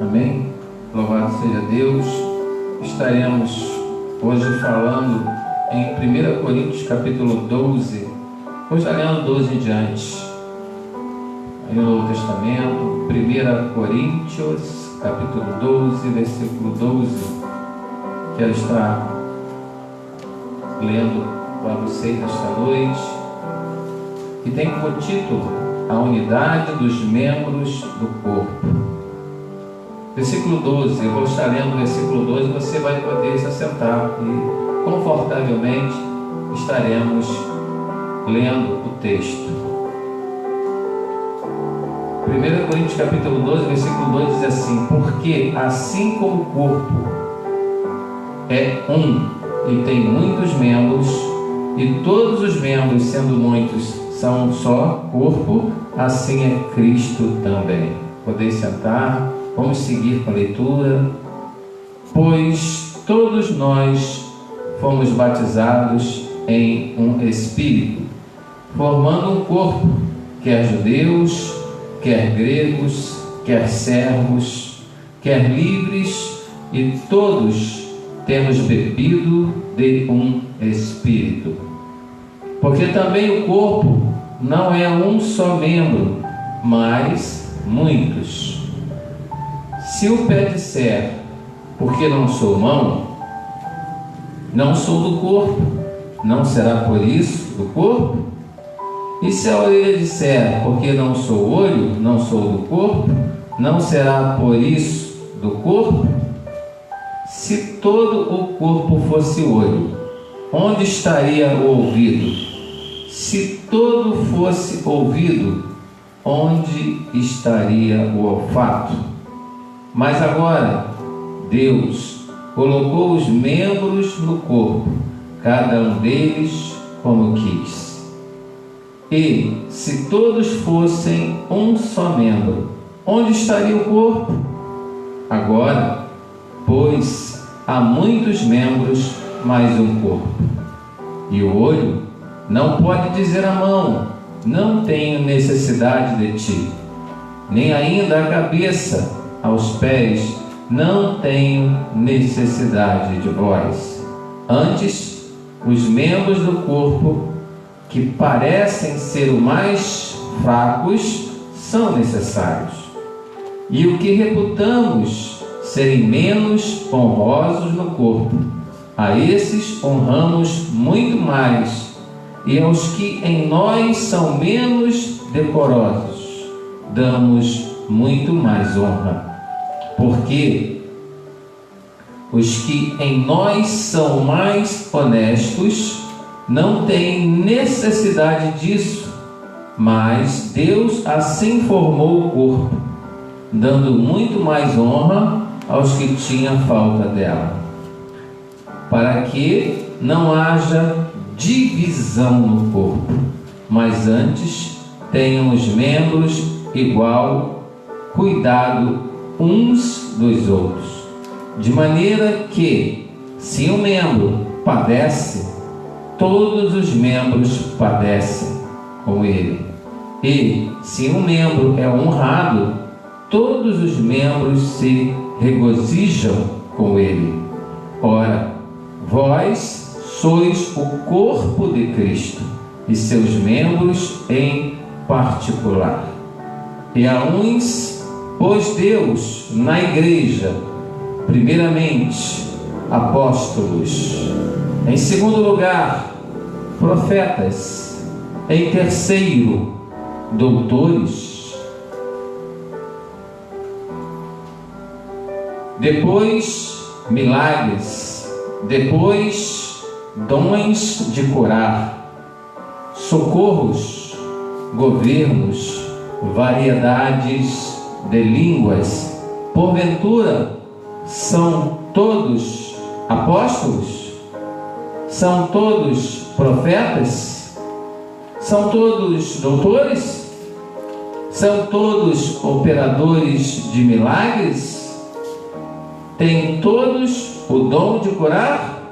Amém? Louvado seja Deus. Estaremos hoje falando em 1 Coríntios capítulo 12. Vou estar lendo 12 em diante. Aí no Novo Testamento, 1 Coríntios capítulo 12, versículo 12. Quero estar lendo para vocês esta noite, que tem como título a unidade dos membros do corpo. Versículo 12, eu vou estar lendo o versículo 12, você vai poder se assentar e confortavelmente estaremos lendo o texto. 1 Coríntios capítulo 12, versículo 2 diz assim: porque assim como o corpo é um e tem muitos membros, e todos os membros, sendo muitos, são um só corpo, assim é Cristo também. Podem sentar, vamos seguir com a leitura. Pois todos nós fomos batizados em um Espírito, formando um corpo, quer judeus, quer gregos, quer servos, quer livres, e todos temos bebido de um Espírito. Porque também o corpo não é um só membro, mas muitos. Se o pé disser, porque não sou mão, não sou do corpo, não será por isso do corpo? E se a orelha disser, porque não sou olho, não sou do corpo, não será por isso do corpo? Se todo o corpo fosse olho, onde estaria o ouvido? Se todo fosse ouvido, onde estaria o olfato? Mas agora, Deus colocou os membros no corpo, cada um deles como quis. E se todos fossem um só membro, onde estaria o corpo? Agora, pois há muitos membros, mais um corpo. E o olho não pode dizer à mão, não tenho necessidade de ti, nem ainda a cabeça aos pés, não tenho necessidade de vós. Antes, os membros do corpo, que parecem ser os mais fracos, são necessários. E o que reputamos serem menos honrosos no corpo, a esses honramos muito mais, e aos que em nós são menos decorosos, damos muito mais honra. Porque os que em nós são mais honestos não têm necessidade disso, mas Deus assim formou o corpo, dando muito mais honra aos que tinham falta dela, para que não haja divisão no corpo, mas antes tenham os membros igual cuidado uns dos outros, de maneira que, se um membro padece, todos os membros padecem com ele, e se um membro é honrado, todos os membros se regozijam com ele. Ora, vós sois o corpo de Cristo, e seus membros em particular. E a uns pôs Deus na igreja, primeiramente apóstolos, em segundo lugar profetas, em terceiro doutores, depois milagres, depois dons de curar, socorros, governos, variedades de línguas. Porventura, são todos apóstolos? São todos profetas? São todos doutores? São todos operadores de milagres? Têm todos o dom de curar?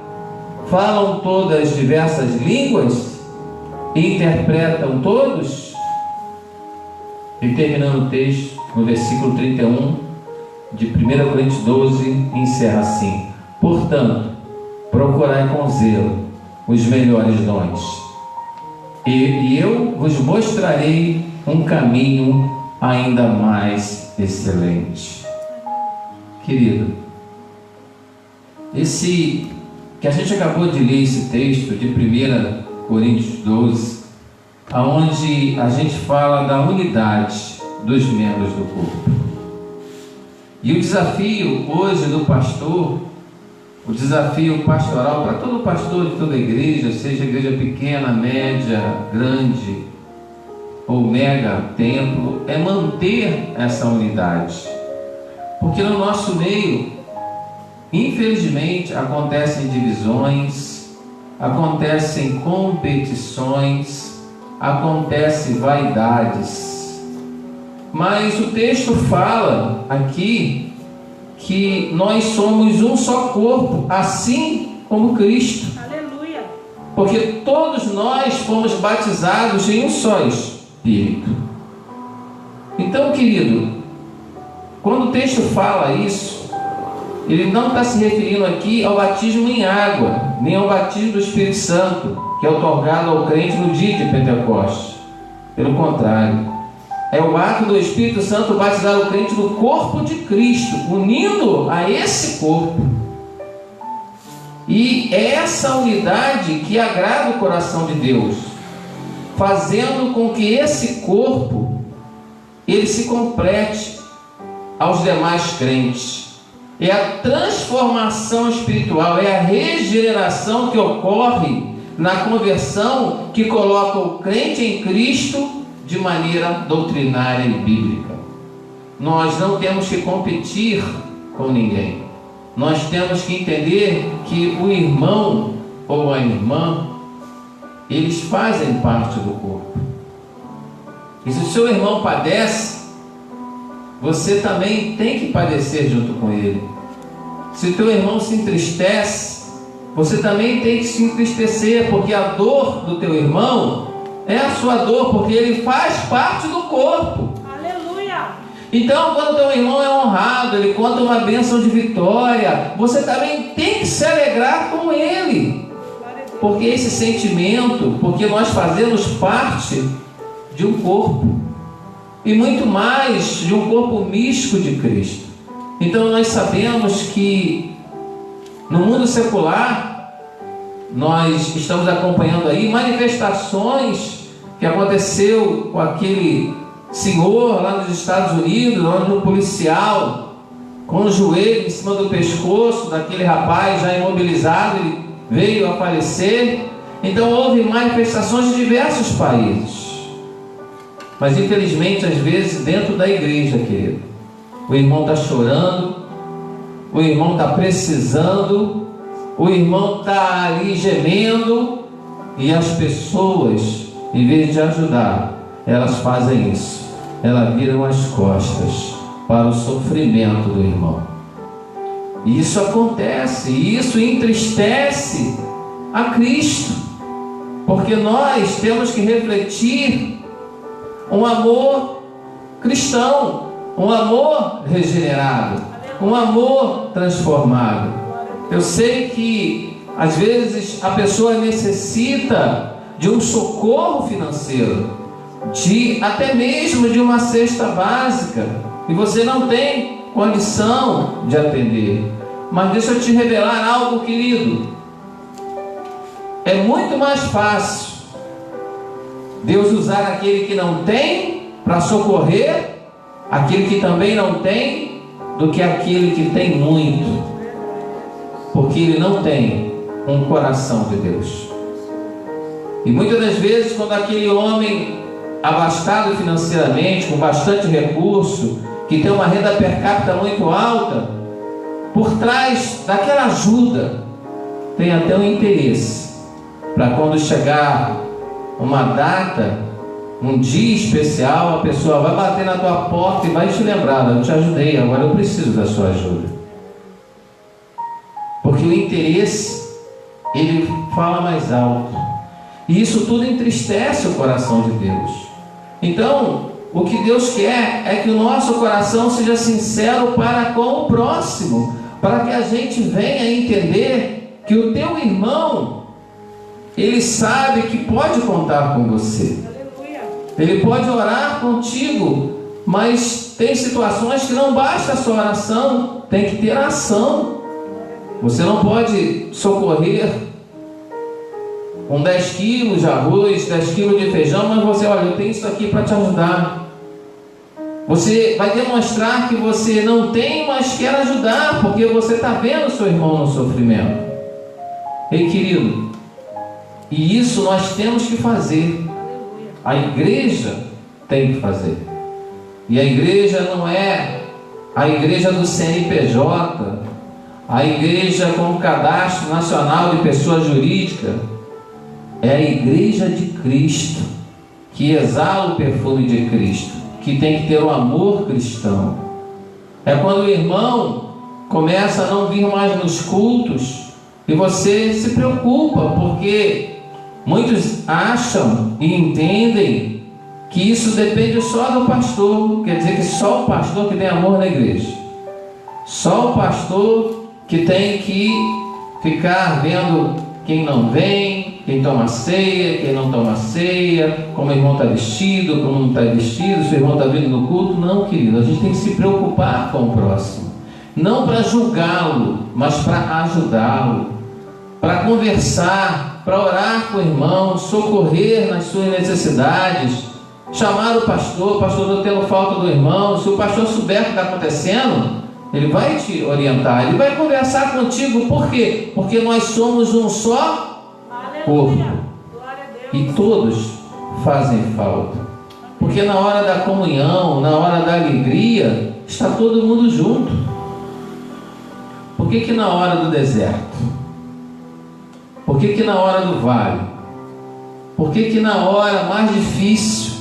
Falam todas diversas línguas? Interpretam todos? E terminando o texto, no versículo 31, de 1 Coríntios 12 encerra assim: portanto, procurai com zelo os melhores dons, e eu vos mostrarei um caminho ainda mais excelente. Querido, esse que a gente acabou de ler, esse texto de 1 Coríntios 12, aonde a gente fala da unidade dos membros do corpo. E o desafio hoje do pastor, o desafio pastoral para todo pastor de toda igreja, seja igreja pequena, média, grande ou mega templo, é manter essa unidade. Porque no nosso meio, infelizmente, acontecem divisões, acontecem competições, acontecem vaidades. Mas o texto fala aqui que nós somos um só corpo, assim como Cristo. Aleluia. Porque todos nós fomos batizados em um só Espírito. Então, querido, quando o texto fala isso, ele não está se referindo aqui ao batismo em água, nem ao batismo do Espírito Santo, que é otorgado ao crente no dia de Pentecostes. Pelo contrário, é o ato do Espírito Santo batizar o crente no corpo de Cristo, unindo a esse corpo. E é essa unidade que agrada o coração de Deus, fazendo com que esse corpo ele se complete aos demais crentes. É a transformação espiritual, é a regeneração que ocorre na conversão, que coloca o crente em Cristo de maneira doutrinária e bíblica. Nós não temos que competir com ninguém. Nós temos que entender que o irmão ou a irmã, eles fazem parte do corpo. E se o seu irmão padece, você também tem que padecer junto com ele. Se o teu irmão se entristece, você também tem que se entristecer, porque a dor do teu irmão é a sua dor, porque ele faz parte do corpo. Aleluia. Então, quando o teu irmão é honrado, ele conta uma bênção de vitória, você também tem que se alegrar com ele. Porque esse sentimento, porque nós fazemos parte de um corpo, e muito mais de um corpo místico de Cristo. Então nós sabemos que no mundo secular, nós estamos acompanhando aí manifestações que aconteceu com aquele senhor lá nos Estados Unidos, onde um policial com o joelho em cima do pescoço daquele rapaz já imobilizado, ele veio a falecer. Então houve manifestações de diversos países. Mas infelizmente, às vezes, dentro da igreja, querido, o irmão está chorando, o irmão está precisando, o irmão está ali gemendo, e as pessoas, em vez de ajudar, elas fazem isso. Elas viram as costas para o sofrimento do irmão. E isso acontece, e isso entristece a Cristo, porque nós temos que refletir um amor cristão, um amor regenerado, um amor transformado. Eu sei que às vezes a pessoa necessita de um socorro financeiro, até mesmo de uma cesta básica, e você não tem condição de atender. Mas deixa eu te revelar algo, querido. É muito mais fácil Deus usar aquele que não tem para socorrer aquele que também não tem, do que aquele que tem muito, porque ele não tem um coração de Deus. E muitas das vezes, quando aquele homem abastado financeiramente, com bastante recurso, que tem uma renda per capita muito alta, por trás daquela ajuda tem até um interesse para quando chegar uma data, um dia especial, a pessoa vai bater na tua porta e vai te lembrar: eu te ajudei, agora eu preciso da sua ajuda. Porque o interesse, ele fala mais alto, e isso tudo entristece o coração de Deus. Então, o que Deus quer é que o nosso coração seja sincero para com o próximo, para que a gente venha entender que o teu irmão, ele sabe que pode contar com você. Ele pode orar contigo, mas tem situações que não basta só oração, tem que ter ação. Você não pode socorrer com 10 quilos de arroz, 10 quilos de feijão, mas você, olha, eu tenho isso aqui para te ajudar. Você vai demonstrar que você não tem, mas quer ajudar, porque você está vendo o seu irmão no sofrimento. Ei, querido, e isso nós temos que fazer. A igreja tem que fazer. E a igreja não é a igreja do CNPJ, a igreja com o Cadastro Nacional de Pessoa Jurídica. É a igreja de Cristo, que exala o perfume de Cristo, que tem que ter o amor cristão. É quando o irmão começa a não vir mais nos cultos e você se preocupa, porque muitos acham e entendem que isso depende só do pastor. Quer dizer que só o pastor que tem amor na igreja, só o pastor que tem que ficar vendo quem não vem, quem toma ceia, quem não toma ceia, como o irmão está vestido, como não está vestido, se o irmão está vindo no culto. Não, querido, a gente tem que se preocupar com o próximo, não para julgá-lo, mas para ajudá-lo, para conversar, para orar com o irmão, socorrer nas suas necessidades, chamar o pastor estou tendo falta do irmão. Se o pastor souber o que está acontecendo, ele vai te orientar, ele vai conversar contigo. Por quê? Porque nós somos um só corpo, e todos fazem falta, porque na hora da comunhão, na hora da alegria, está todo mundo junto. Por que na hora do deserto? Por que na hora do vale? Por que na hora mais difícil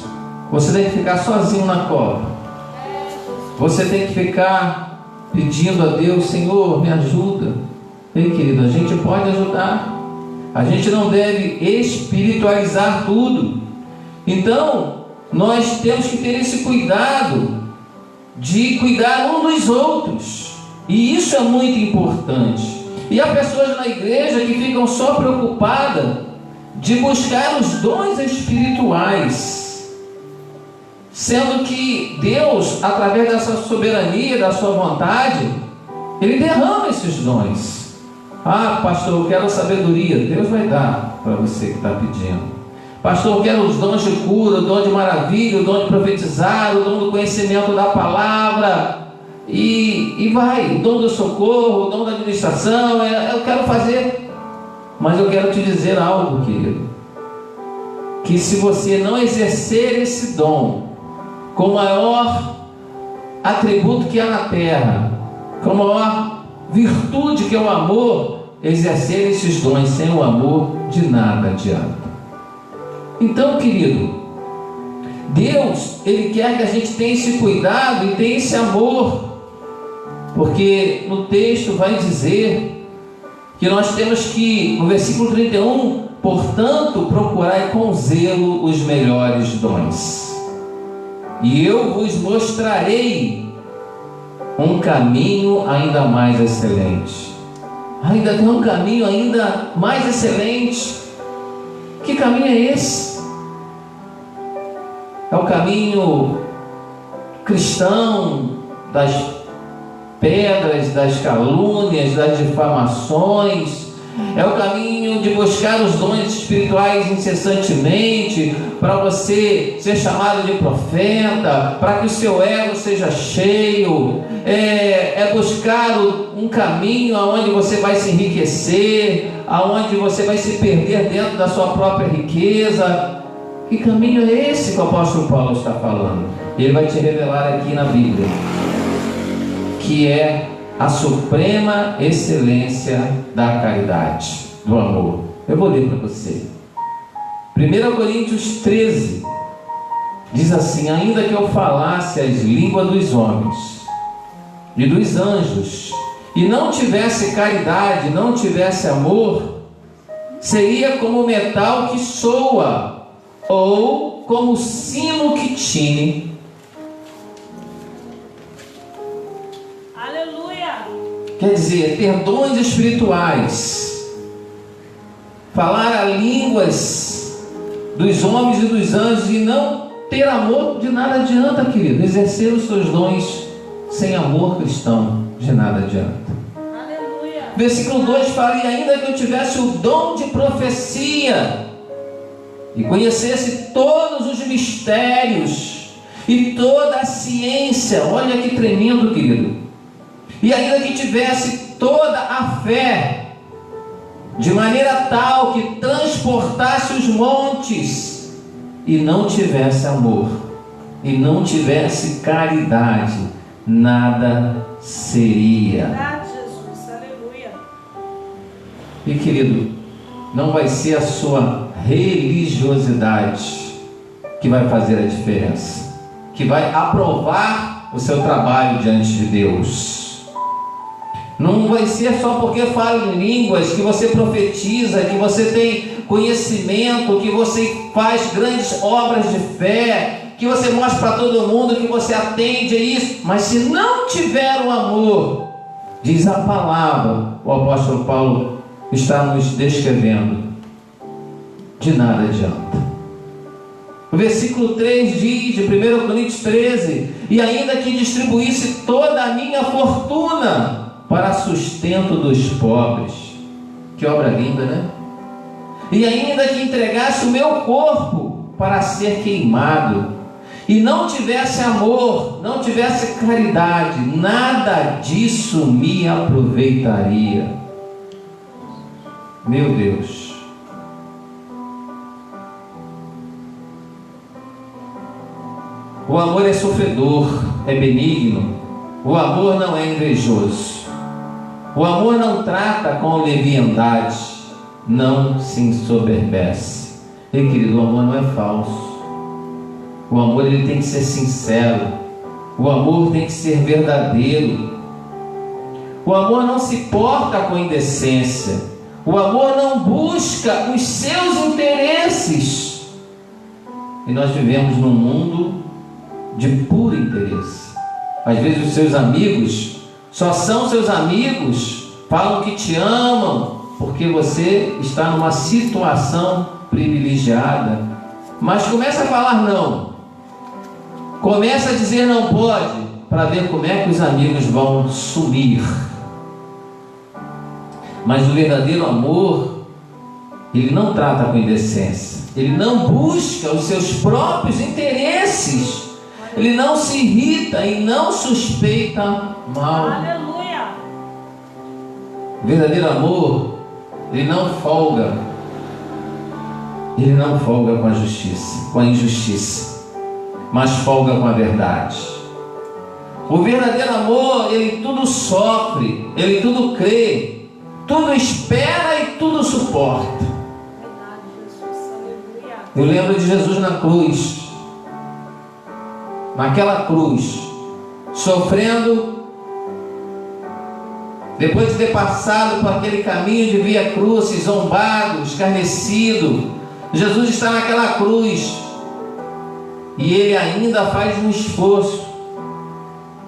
você tem que ficar sozinho na cova? Você tem que ficar pedindo a Deus: Senhor, me ajuda. Ei, querido, a gente pode ajudar. A gente não deve espiritualizar tudo. Então, nós temos que ter esse cuidado de cuidar um dos outros. E isso é muito importante. E há pessoas na igreja que ficam só preocupadas de buscar os dons espirituais, sendo que Deus, através dessa soberania, da sua vontade, Ele derrama esses dons. Ah, pastor, eu quero sabedoria. Deus vai dar para você que está pedindo. Pastor, eu quero os dons de cura, o dom de maravilha, o dom de profetizar, o dom do conhecimento da palavra, e vai, o dom do socorro, o dom da administração. Eu quero fazer, mas eu quero te dizer algo, querido, que se você não exercer esse dom com o maior atributo que há na terra, com a maior virtude que é o amor, exercer esses dons sem o amor, de nada adianta. Então, querido, Deus, Ele quer que a gente tenha esse cuidado e tenha esse amor, porque no texto vai dizer que nós temos que, no versículo 31, portanto, procurai com zelo os melhores dons, e eu vos mostrarei um caminho ainda mais excelente. Ainda tem um caminho ainda mais excelente. Que caminho é esse? É o caminho cristão das pedras, das calúnias, das difamações. É o caminho de buscar os dons espirituais incessantemente, para você ser chamado de profeta, para que o seu ego seja cheio. É buscar um caminho aonde você vai se enriquecer, aonde você vai se perder dentro da sua própria riqueza. Que caminho é esse que o apóstolo Paulo está falando? Ele vai te revelar aqui na Bíblia, que é a suprema excelência da caridade, do amor. Eu vou ler para você. 1 Coríntios 13 diz assim: ainda que eu falasse as línguas dos homens e dos anjos, e não tivesse caridade, não tivesse amor, seria como o metal que soa, ou como o sino que tine. quer dizer, ter dons espirituais, falar a línguas dos homens e dos anjos e não ter amor, de nada adianta, querido. Exercer os seus dons sem amor cristão, de nada adianta. Aleluia. Versículo 2 fala: e ainda que eu tivesse o dom de profecia e conhecesse todos os mistérios e toda a ciência, olha que tremendo, querido, e ainda que tivesse toda a fé, de maneira tal que transportasse os montes, e não tivesse amor, e não tivesse caridade, nada seria. Verdade, Jesus. Aleluia. E querido, não vai ser a sua religiosidade que vai fazer a diferença, que vai aprovar o seu trabalho diante de Deus. Não vai ser só porque fala em línguas, que você profetiza, que você tem conhecimento, que você faz grandes obras de fé, que você mostra para todo mundo que você atende a isso. Mas se não tiver o amor, diz a palavra, o apóstolo Paulo está nos descrevendo, de nada adianta. O versículo 3 diz, de 1 Coríntios 13: e ainda que distribuísse toda a minha fortuna para sustento dos pobres. Que obra linda, né? E ainda que entregasse o meu corpo para ser queimado, e não tivesse amor, não tivesse caridade, nada disso me aproveitaria. Meu Deus. O amor é sofredor, é benigno. O amor não é invejoso. O amor não trata com leviandade, não se ensoberbece. E querido, o amor não é falso. O amor ele tem que ser sincero. O amor tem que ser verdadeiro. O amor não se porta com indecência. O amor não busca os seus interesses. E nós vivemos num mundo de puro interesse. Às vezes os seus amigos só são seus amigos, falam que te amam, porque você está numa situação privilegiada. Mas começa a falar não, começa a dizer não pode, para ver como é que os amigos vão sumir. Mas o verdadeiro amor, ele não trata com indecência, ele não busca os seus próprios interesses, ele não se irrita e não suspeita mal. Aleluia. O verdadeiro amor, ele não folga. Ele não folga com a justiça, com a injustiça, mas folga com a verdade. O verdadeiro amor, ele tudo sofre, ele tudo crê, tudo espera e tudo suporta. Verdade, Jesus. Aleluia. Eu lembro de Jesus na cruz. Naquela cruz, sofrendo, depois de ter passado por aquele caminho de via cruz, zombado, escarnecido, Jesus está naquela cruz, e ele ainda faz um esforço,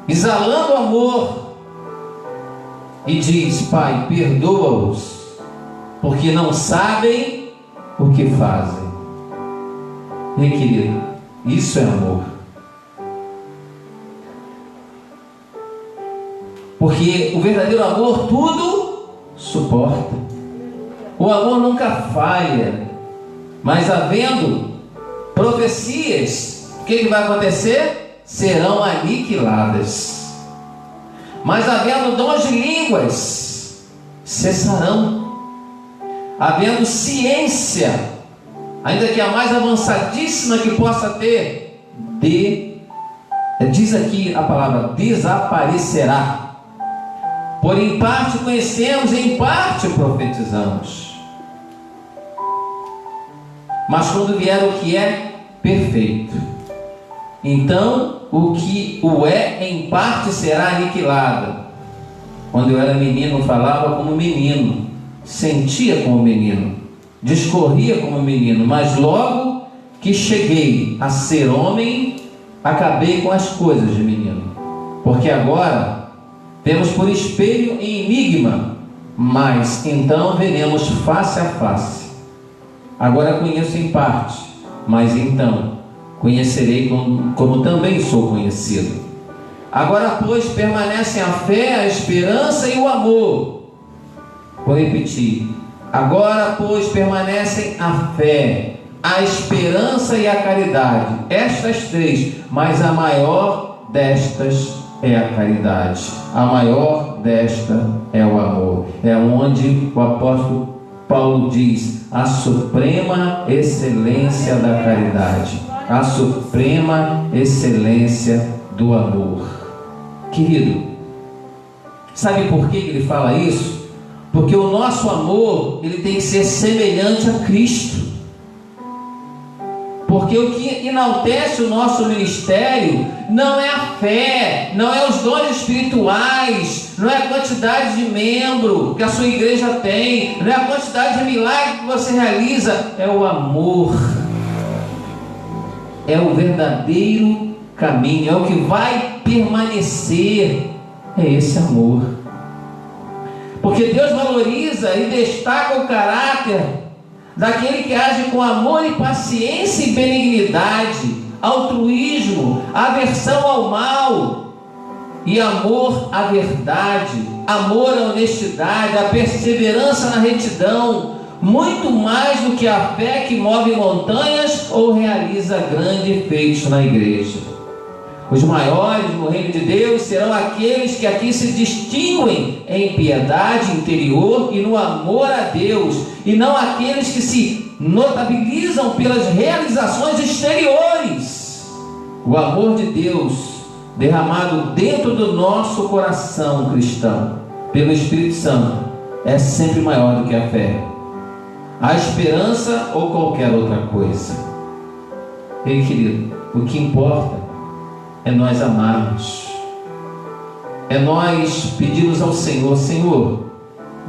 exalando amor, e diz: Pai, perdoa-os, porque não sabem o que fazem. E querido, isso é amor. Porque o verdadeiro amor tudo suporta. O amor nunca falha. Mas havendo profecias, o que vai acontecer? Serão aniquiladas. Mas havendo dons de línguas, cessarão. Havendo ciência, ainda que a mais avançadíssima que possa ter, diz aqui a palavra, desaparecerá. Por em parte conhecemos e em parte profetizamos. Mas quando vier o que é perfeito, então o que o é em parte será aniquilado. Quando eu era menino, falava como menino, sentia como menino, discorria como menino, mas logo que cheguei a ser homem, acabei com as coisas de menino. Porque agora Vemos por espelho e enigma, mas então veremos face a face. Agora conheço em parte, mas então conhecerei como também sou conhecido. Agora, pois, permanecem a fé, a esperança e o amor. Vou repetir. Agora, pois, permanecem a fé, a esperança e a caridade. Estas três, mas a maior destas é a caridade. A maior desta é o amor. É onde o apóstolo Paulo diz: a suprema excelência da caridade, a suprema excelência do amor. Querido, sabe por que ele fala isso? Porque o nosso amor, ele tem que ser semelhante a Cristo. Porque o que enaltece o nosso ministério não é a fé, não é os dons espirituais, não é a quantidade de membro que a sua igreja tem, não é a quantidade de milagres que você realiza, é o amor. É o verdadeiro caminho, é o que vai permanecer, é esse amor. Porque Deus valoriza e destaca o caráter daquele que age com amor e paciência e benignidade, altruísmo, aversão ao mal e amor à verdade, amor à honestidade, à perseverança na retidão, muito mais do que a fé que move montanhas ou realiza grandes feitos na igreja. Os maiores no reino de Deus serão aqueles que aqui se distinguem em piedade interior e no amor a Deus, e não aqueles que se notabilizam pelas realizações exteriores. O amor de Deus derramado dentro do nosso coração cristão pelo Espírito Santo é sempre maior do que a fé, a esperança ou qualquer outra coisa. Ei, querido, o que importa é nós amarmos, é nós pedirmos ao Senhor: Senhor,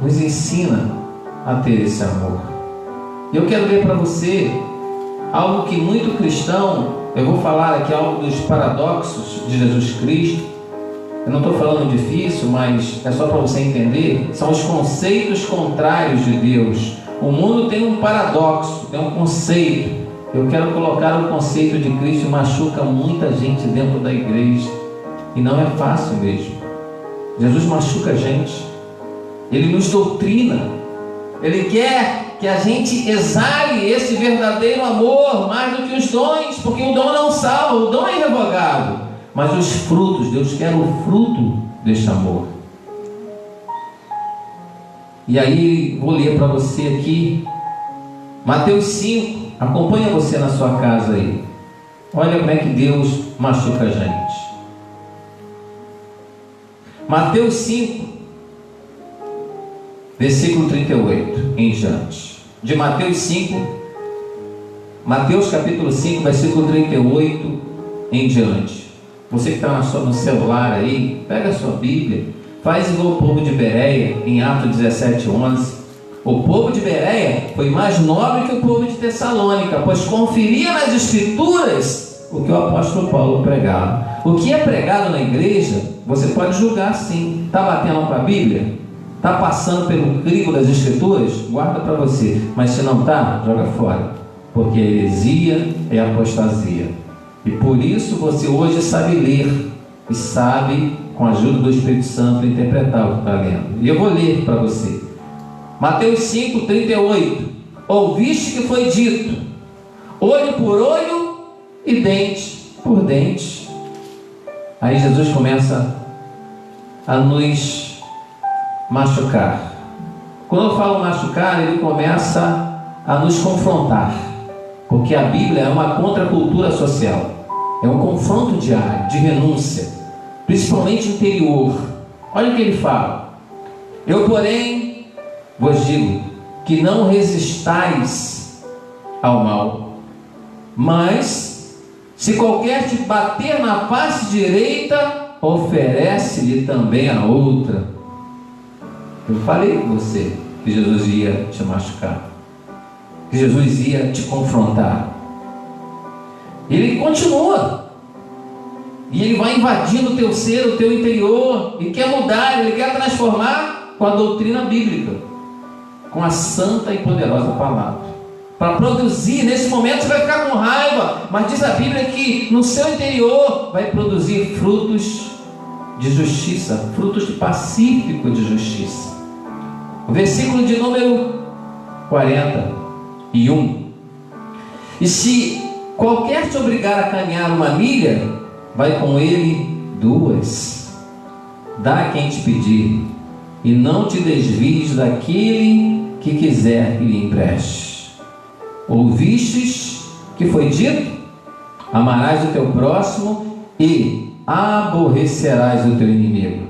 nos ensina a ter esse amor. E eu quero ler para você algo que muito cristão, eu vou falar aqui algo dos paradoxos de Jesus Cristo. Eu não estou falando difícil, mas é só para você entender. São os conceitos contrários de Deus. O mundo tem um paradoxo, tem um conceito. Eu quero colocar o conceito de Cristo, machuca muita gente dentro da igreja, e não é fácil mesmo. Jesus machuca a gente, Ele nos doutrina, Ele quer que a gente exale esse verdadeiro amor mais do que os dons, porque o dom não salva, o dom é irrevogável, mas os frutos, Deus quer o fruto deste amor. E aí, vou ler para você aqui, Mateus 5, acompanha você na sua casa aí. Olha como é que Deus machuca a gente. Mateus 5, versículo 38 em diante. De Mateus 5, Mateus capítulo 5, versículo 38 em diante. Você que está no celular aí, pega a sua Bíblia, faz igual o povo de Bereia, em Atos 17:11. O povo de Bereia foi mais nobre que o povo de Tessalônica, pois conferia nas Escrituras o que o apóstolo Paulo pregava. O que é pregado na igreja, você pode julgar sim. Está batendo com a Bíblia? Está passando pelo crivo das Escrituras? Guarda para você. Mas se não está, joga fora. Porque heresia é apostasia. E por isso você hoje sabe ler e sabe, com a ajuda do Espírito Santo, interpretar o que está lendo. E eu vou ler para você. Mateus 5, 38. Ouviste que foi dito: olho por olho e dente por dente. Aí Jesus começa a nos machucar. Quando eu falo machucar, ele começa a nos confrontar, porque a Bíblia é uma contracultura social, é um confronto diário, de renúncia, principalmente interior. Olha o que ele fala: eu, porém, vos digo que não resistais ao mal, mas se qualquer te bater na face direita, oferece-lhe também a outra. Eu falei com você que Jesus ia te machucar, que Jesus ia te confrontar. Ele continua: E ele vai invadindo o teu ser, o teu interior, e quer mudar, ele quer transformar com a doutrina bíblica, com a santa e poderosa palavra. Para produzir, nesse momento você vai ficar com raiva, mas diz a Bíblia que no seu interior vai produzir frutos de justiça, frutos de pacífico de justiça. O versículo de número 41. E se qualquer te obrigar a caminhar 1 milha, vai com ele 2. Dá a quem te pedir, e não te desvies daquele que quiser que lhe empreste. Ouvistes que foi dito? Amarás o teu próximo e aborrecerás o teu inimigo.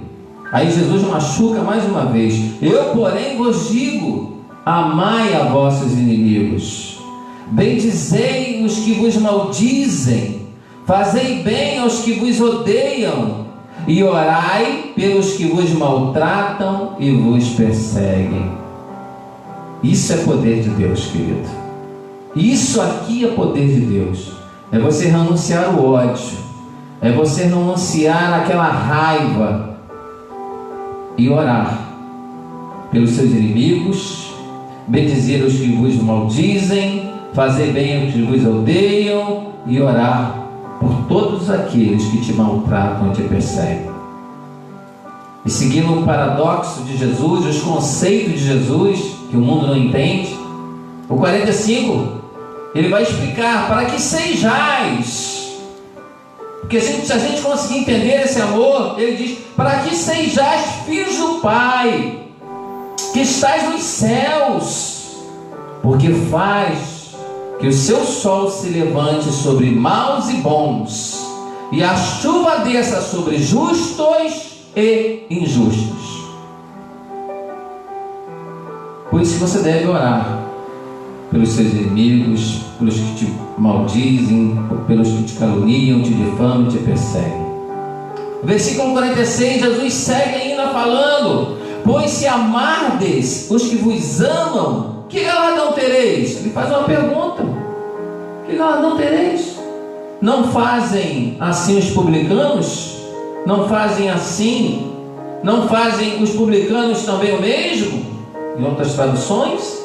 Aí Jesus machuca mais uma vez. Eu, porém, vos digo: amai a vossos inimigos, bendizei os que vos maldizem, fazei bem aos que vos odeiam, e orai pelos que vos maltratam e vos perseguem. Isso é poder de Deus, querido. Isso aqui é poder de Deus. É você renunciar o ódio, é você renunciar aquela raiva e orar pelos seus inimigos, bendizer os que vos maldizem, fazer bem aos que vos odeiam e orar por todos aqueles que te maltratam e te perseguem. E seguindo o paradoxo de Jesus, os conceitos de Jesus, que o mundo não entende, o 45, ele vai explicar: para que sejais, porque se a gente conseguir entender esse amor, ele diz: para que sejais filhos do Pai, que estais nos céus, porque faz que o seu sol se levante sobre maus e bons, e a chuva desça sobre justos e injustos. Por isso que você deve orar pelos seus inimigos, pelos que te maldizem, pelos que te caluniam, te difamam e te perseguem. Versículo 46, Jesus segue ainda falando: pois se amardes os que vos amam, que galardão tereis? Ele faz uma pergunta: que galardão tereis? Não fazem assim os publicanos? Não fazem assim? Não fazem os publicanos também o mesmo? Em outras traduções.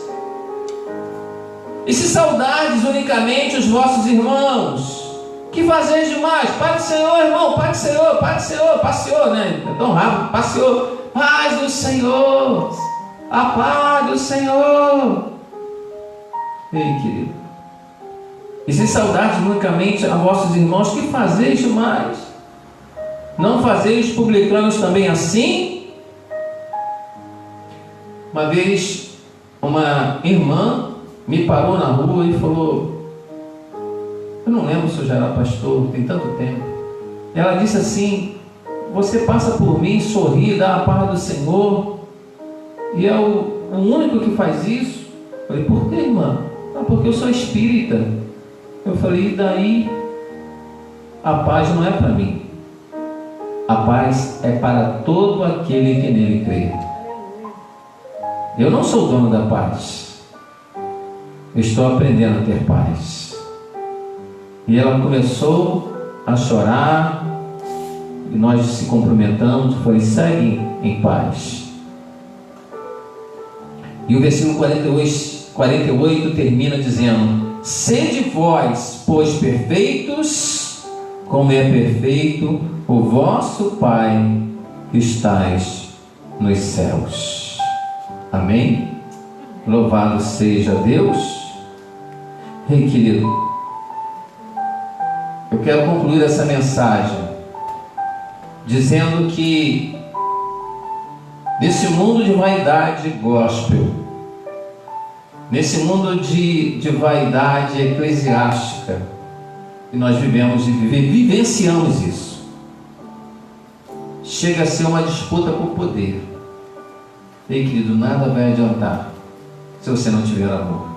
E se saudardes unicamente os vossos irmãos, que fazeis demais? Pai do Senhor, irmão, Pai do Senhor, Pai do Senhor, Pai do Senhor, né? É tão rápido, Pai do Senhor, paz do Senhor, a paz do Senhor. Ei, querido, e se saudardes unicamente a vossos irmãos, que fazeis demais? Não fazeis os publicanos também assim? Uma vez, uma irmã me parou na rua e falou, eu não lembro se eu já era pastor, tem tanto tempo. Ela disse assim: você passa por mim, sorri, dá a paz do Senhor, e é o único que faz isso? Eu falei, por que, irmã? Ah, porque eu sou espírita. Eu falei, e daí? A paz não é para mim, a paz é para todo aquele que nele crê. Eu não sou dono da paz, eu estou aprendendo a ter paz. E ela começou a chorar, e nós se cumprimentamos. Falei, segue em paz. E o versículo 48 termina dizendo: sede vós, pois, perfeitos, como é perfeito o vosso Pai que estais nos céus. Amém? Louvado seja Deus. Ei, querido, eu quero concluir essa mensagem dizendo que nesse mundo de vaidade gospel, nesse mundo de vaidade eclesiástica que nós vivemos e vivenciamos isso, chega a ser uma disputa por poder. Ei, querido, nada vai adiantar se você não tiver amor.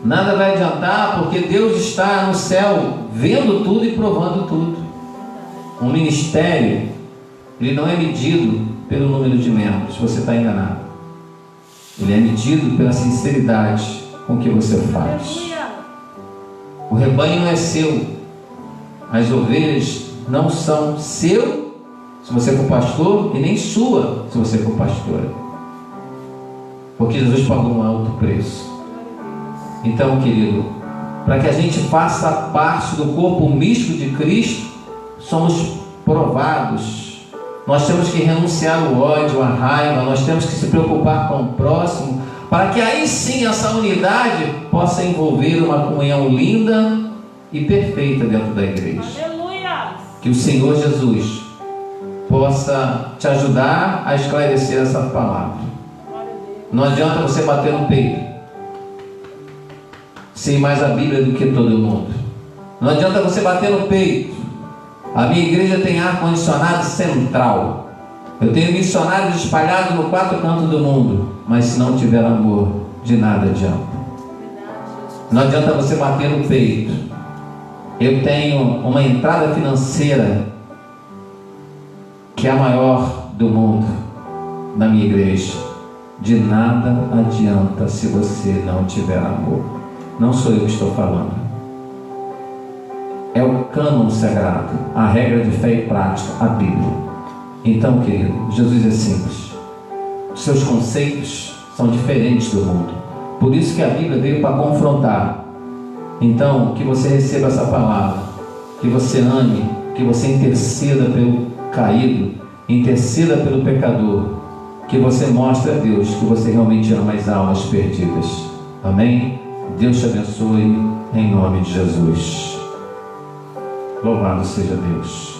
Nada vai adiantar, porque Deus está no céu vendo tudo e provando tudo. Um ministério, ele não é medido pelo número de membros, você está enganado. Ele é medido pela sinceridade com que você faz. O rebanho não é seu, As ovelhas não são seu, se você for pastor, e nem sua, se você for pastora. Porque Jesus pagou um alto preço. Então, querido, para que a gente faça parte do corpo místico de Cristo, somos provados. Nós temos que renunciar ao ódio, à raiva, nós temos que se preocupar com o próximo, para que aí sim essa unidade possa envolver uma comunhão linda e perfeita dentro da igreja. Aleluia. Que o Senhor Jesus possa te ajudar a esclarecer essa palavra. Não adianta você bater no peito, sei mais a Bíblia do que todo mundo. Não adianta você bater no peito. A minha igreja tem ar-condicionado central. Eu tenho missionários espalhados no 4 cantos do mundo. Mas se não tiver amor, de nada adianta. Não adianta você bater no peito. Eu tenho uma entrada financeira que é a maior do mundo na minha igreja. De nada adianta se você não tiver amor. Não sou eu que estou falando. É o cânon sagrado, a regra de fé e prática, a Bíblia. Então, querido, Jesus é simples. Os seus conceitos são diferentes do mundo. Por isso que a Bíblia veio para confrontar. Então, que você receba essa palavra, que você ame, que você interceda pelo caído, interceda pelo pecador, que você mostre a Deus que você realmente ama as almas perdidas. Amém? Deus te abençoe em nome de Jesus. Louvado seja Deus.